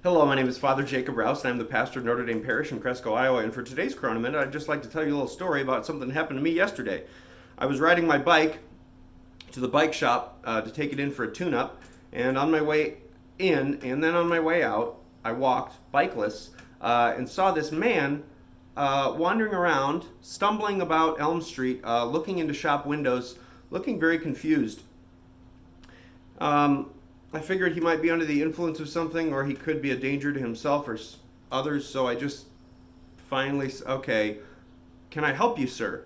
Hello, my name is Father Jacob Rouse, and I'm the pastor of Notre Dame Parish in Cresco, Iowa. And for today's Chronominute, I'd just like to tell you a little story about something that happened to me yesterday. I was riding my bike to the bike shop to take it in for a tune-up, and on my way in and then on my way out, I walked bikeless and saw this man wandering around, stumbling about Elm Street, looking into shop windows, looking very confused. I figured he might be under the influence of something, or he could be a danger to himself or others. So I just finally, okay, can I help you, sir?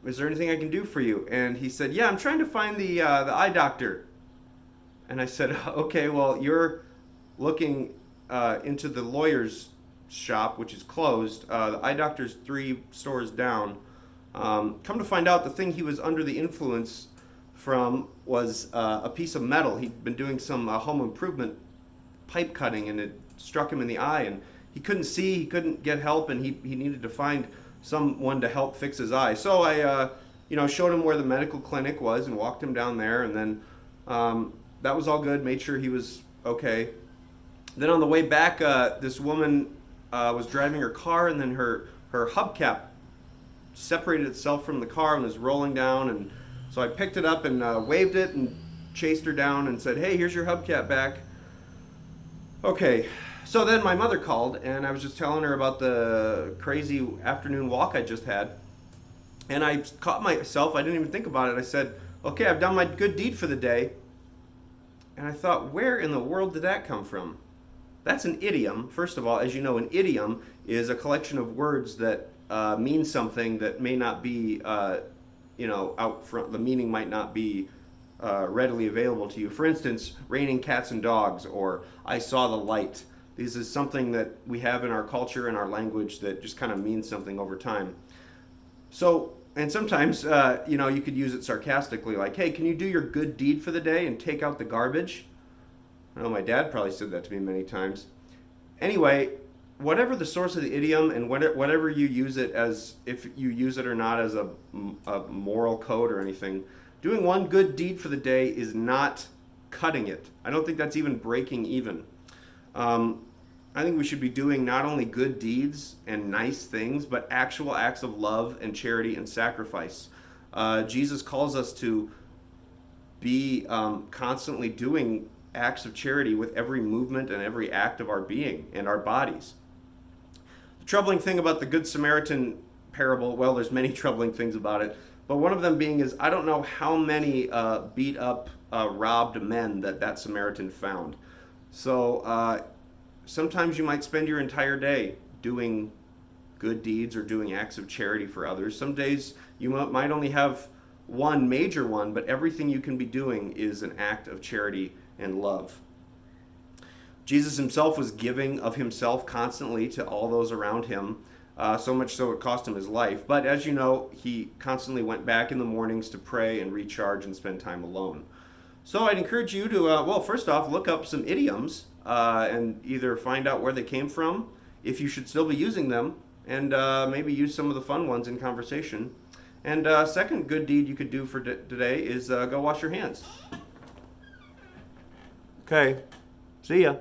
Is there anything I can do for you? And he said, yeah, I'm trying to find the eye doctor. And I said, okay, well, you're looking into the lawyer's shop, which is closed. The eye doctor's 3 stores down. Come to find out, the thing he was under the influence from was a piece of metal. He'd been doing some home improvement pipe cutting, and it struck him in the eye, and he couldn't see, he couldn't get help, and he needed to find someone to help fix his eye. So I showed him where the medical clinic was and walked him down there, and then that was all good, made sure he was okay. Then on the way back, this woman was driving her car, and then her hubcap separated itself from the car and was rolling down, and so I picked it up and waved it and chased her down and said, hey, here's your hubcap back. Okay, so then my mother called, and I was just telling her about the crazy afternoon walk I just had. And I caught myself, I didn't even think about it. I said, okay, I've done my good deed for the day. And I thought, where in the world did that come from? That's an idiom. First of all, as you know, an idiom is a collection of words that mean something that may not be out front. The meaning might not be readily available to you. For instance, raining cats and dogs, or I saw the light. This is something that we have in our culture and our language that just kind of means something over time. So, and sometimes, you could use it sarcastically, like, hey, can you do your good deed for the day and take out the garbage? I know my dad probably said that to me many times. Anyway, whatever the source of the idiom, and whatever you use it as, if you use it or not as a moral code or anything, doing one good deed for the day is not cutting it. I don't think that's even breaking even. I think we should be doing not only good deeds and nice things, but actual acts of love and charity and sacrifice. Jesus calls us to be constantly doing acts of charity with every movement and every act of our being and our bodies. The troubling thing about the Good Samaritan parable, well, there's many troubling things about it, but one of them being is I don't know how many beat up, robbed men that Samaritan found. So sometimes you might spend your entire day doing good deeds or doing acts of charity for others. Some days you might only have one major one, but everything you can be doing is an act of charity and love. Jesus himself was giving of himself constantly to all those around him, so much so it cost him his life. But as you know, he constantly went back in the mornings to pray and recharge and spend time alone. So I'd encourage you to, first off, look up some idioms and either find out where they came from, if you should still be using them, and maybe use some of the fun ones in conversation. And second good deed you could do for today is go wash your hands. Okay, see ya.